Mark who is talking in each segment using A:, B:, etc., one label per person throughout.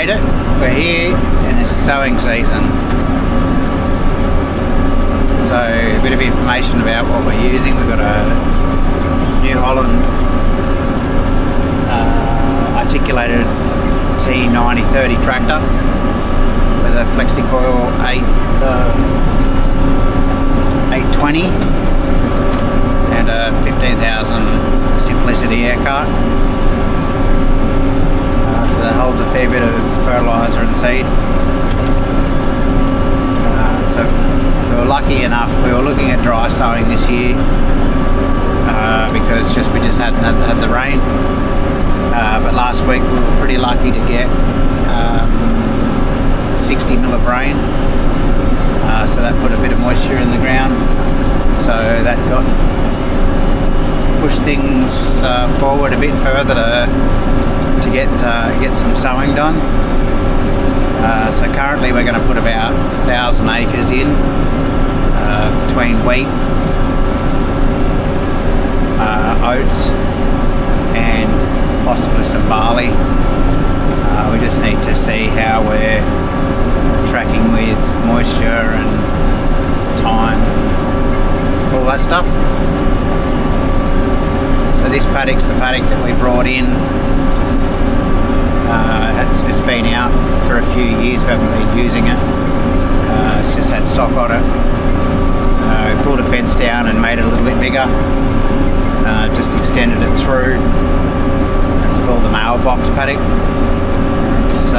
A: made it. We're here and it's sowing season. So a bit of information about what we're using. We've got a New Holland articulated T9030 tractor with a FlexiCoil 820 and a 15,000 Simplicity air cart. So that holds a fair bit of fertiliser and seed. So we were lucky enough, we were looking at dry sowing this year because we just hadn't had the rain. But last week we were pretty lucky to get 60 mil of rain. So that put a bit of moisture in the ground. So that pushed things forward a bit further to get some sowing done. So currently we're going to put about 1,000 acres in between wheat, oats and possibly some barley. We just need to see how we're tracking with moisture and time, all that stuff. So this paddock's the paddock that we brought in. It's been out for a few years, we haven't been using it. It's just had stock on it. We pulled a fence down and made it a little bit bigger. Just extended it through. It's called the mailbox paddock. It's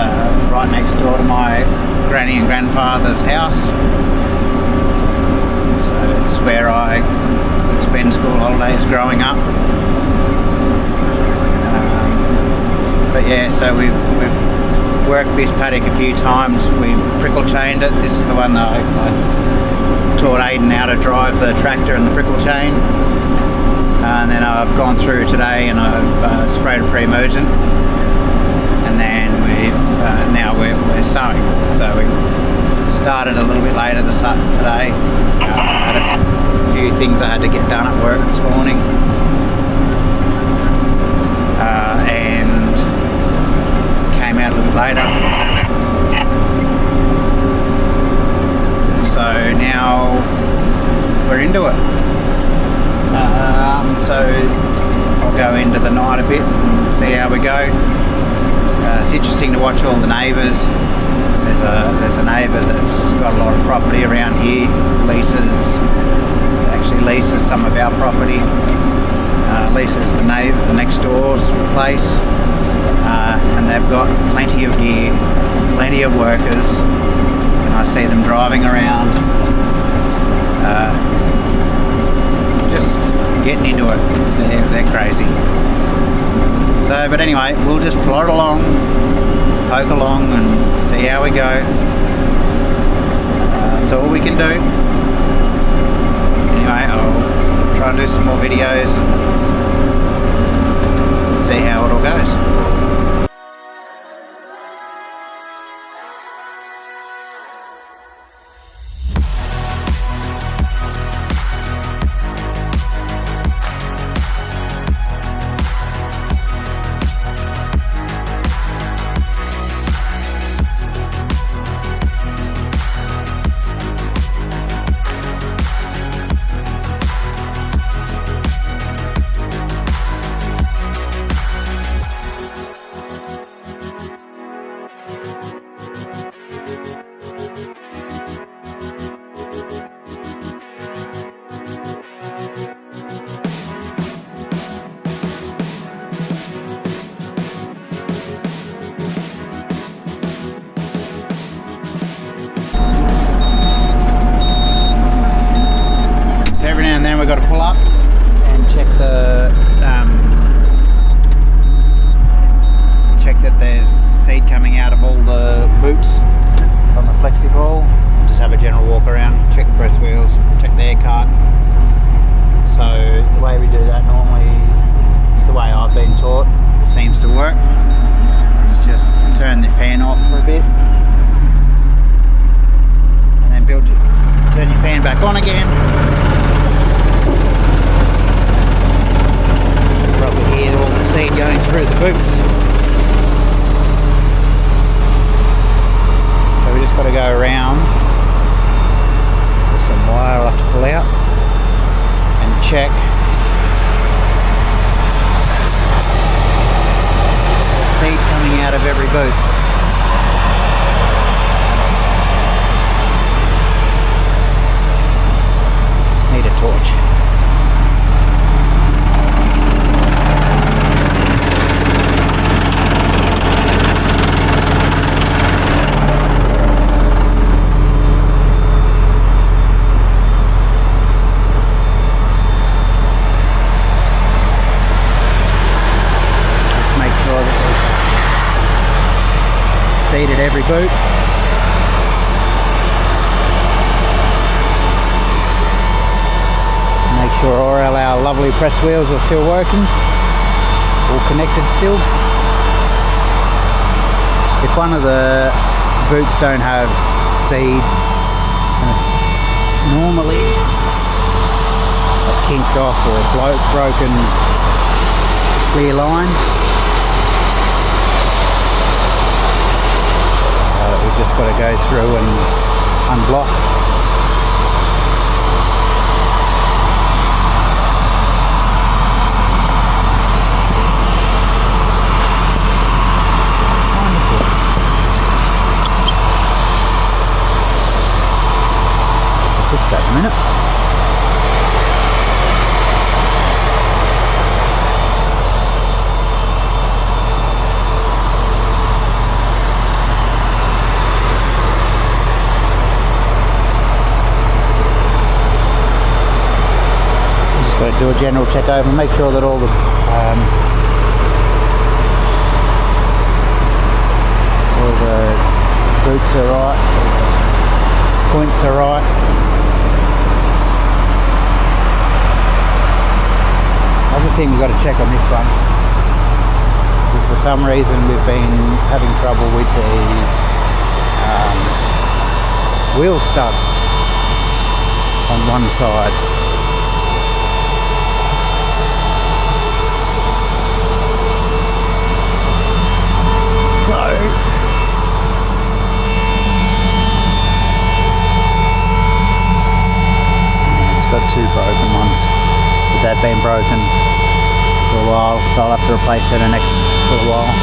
A: right next door to my granny and grandfather's house. So it's where I would spend school holidays growing up. But yeah, so we've worked this paddock a few times. We've prickle chained it. This is the one that I taught Aidan how to drive the tractor and the prickle chain. And then I've gone through today and I've sprayed a pre-emergent. And then now we're sowing. So we started a little bit later today. I had a few things I had to get done at work this morning. And came out a little bit later. So now we're into it. So I'll go into the night a bit and see how we go. It's interesting to watch all the neighbours. There's a neighbour that's got a lot of property around here. Leases some of our property. Leases the next door's place. And they've got plenty of gear, plenty of workers, and I see them driving around, just getting into it. They're crazy. So, but anyway, we'll just plod along, poke along, and see how we go. That's all we can do. Anyway, I'll try and do some more videos and see how it all goes. boot. Need a torch. Seated every boot. Make sure all our lovely press wheels are still working, all connected still. If one of the boots don't have seed, and it's normally a kinked off or broken clear line, we've just got to go through and unblock. Wonderful. I'll fix that in a minute. Do a general check over, make sure that all the boots are right, points are right. Other thing we've got to check on this one is, for some reason we've been having trouble with the wheel studs on one side. It's got two broken ones, but they've been broken for a while, so I'll have to replace it in the next little while.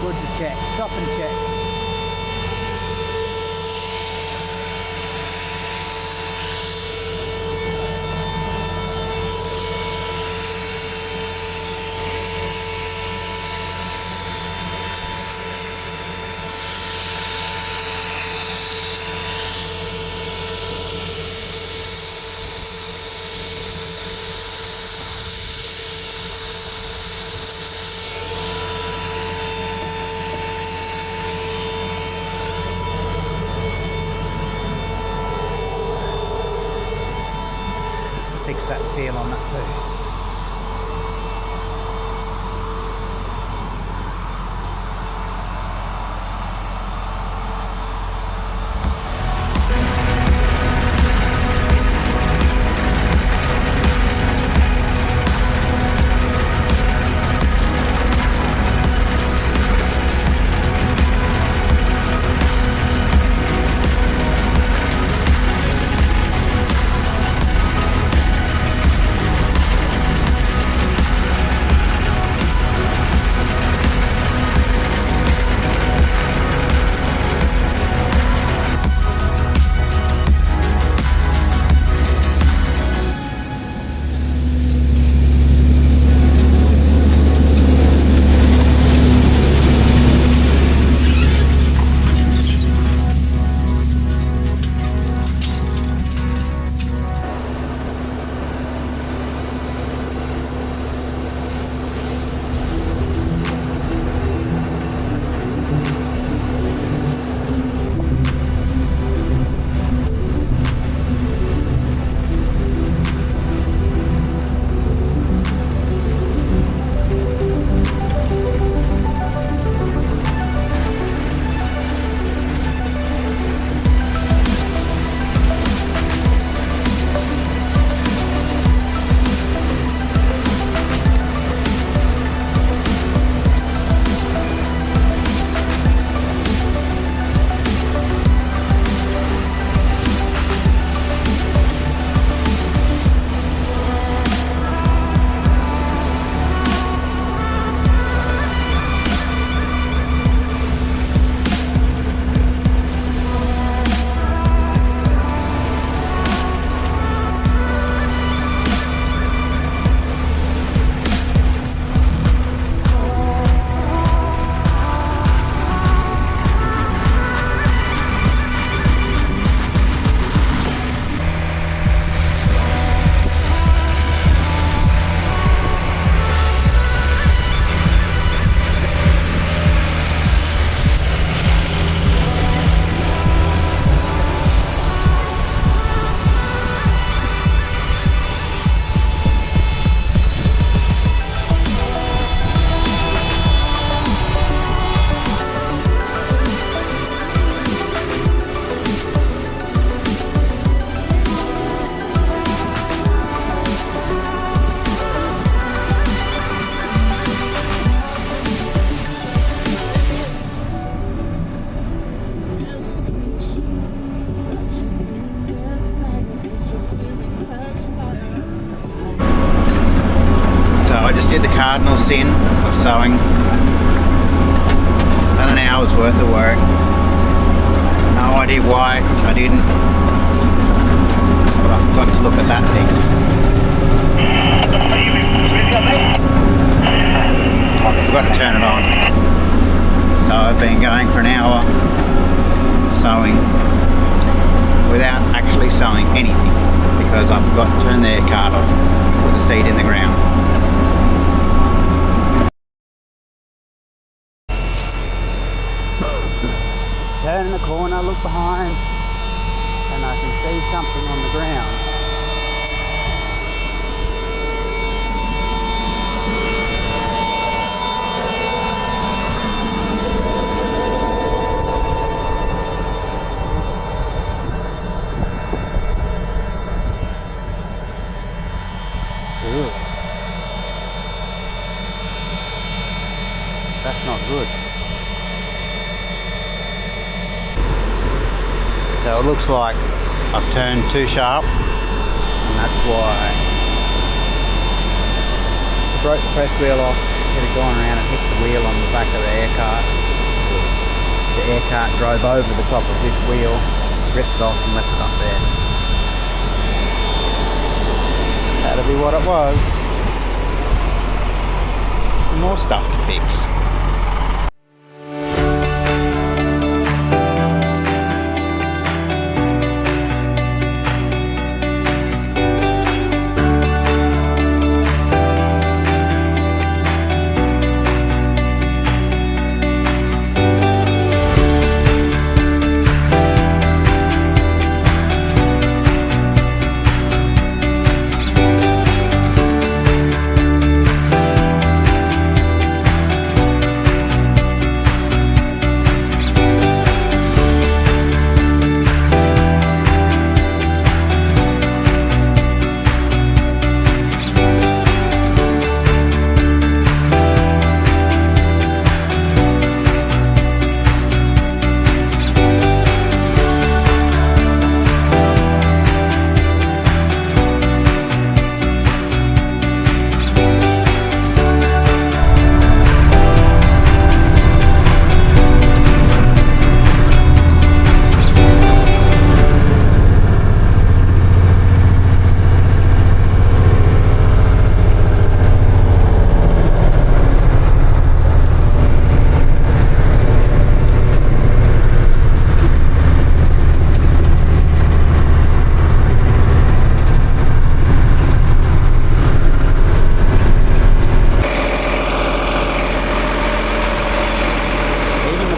A: Good to check, stop and check. Fix that seal on that too. just did the cardinal sin of sowing. Done an hour's worth of work. No idea why I didn't, but I forgot to look at that thing. I forgot to turn it on. So I've been going for an hour sowing without actually sowing anything because I forgot to turn the card on, put the seed in the ground. Turn the corner, look behind, and I can see something on the ground. Ew. That's not good. So it looks like I've turned too sharp, and that's why I broke the press wheel off, it had gone around and hit the wheel on the back of the air cart. The air cart drove over the top of this wheel, ripped it off and left it up there. That'll be what it was. More stuff to fix.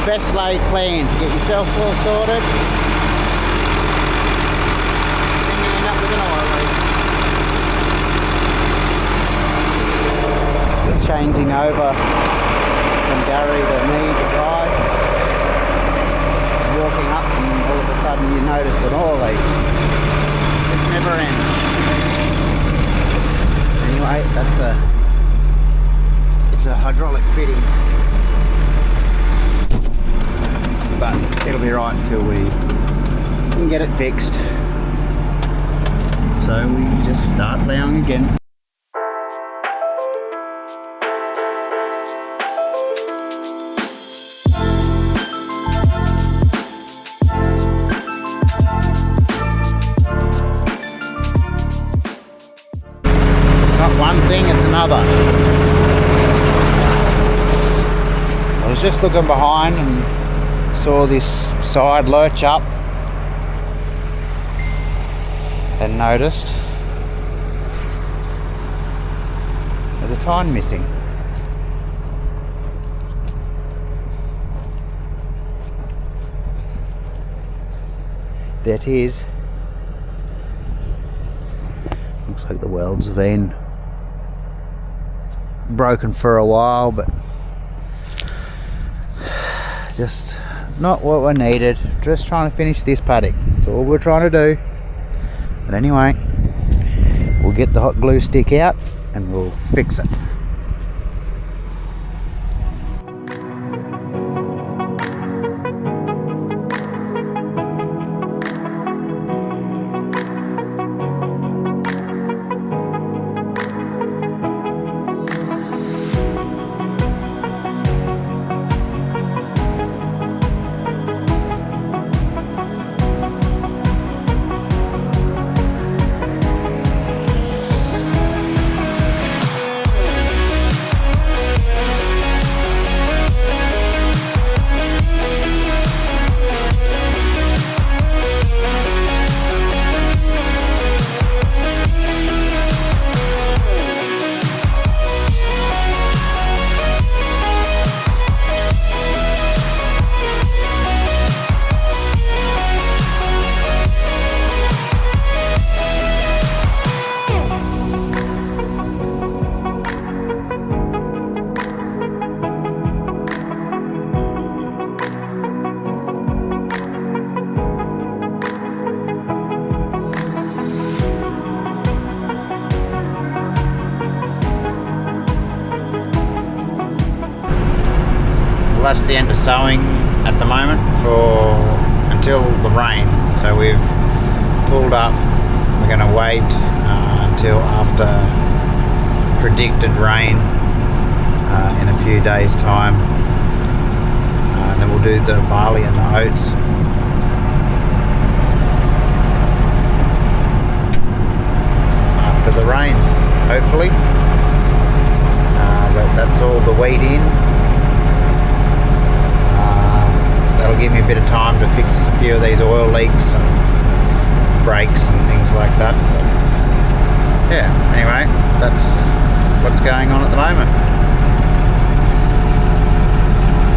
A: Best laid plan to get yourself all sorted, then you end up with an oil leak. Just changing over from Gary to me to drive, walking up, and all of a sudden you notice an oil leak. This never ends. Anyway, it's a hydraulic fitting. But it'll be right until we can get it fixed. So we just start ploughing again. It's not one thing, it's another. I was just looking behind and saw this side lurch up and noticed there's a tine missing. There it is. Looks like the welds have been broken for a while, but just not what we needed. Just trying to finish this paddock. That's all we're trying to do. But anyway, we'll get the hot glue stick out and we'll fix it. that's the end of sowing at the moment until the rain. So we've pulled up. We're going to wait until after predicted rain in a few days' time, and then we'll do the barley and the oats. After the rain, hopefully. But that's all the wheat in. That'll give me a bit of time to fix a few of these oil leaks and brakes and things like that. But yeah, anyway, that's what's going on at the moment.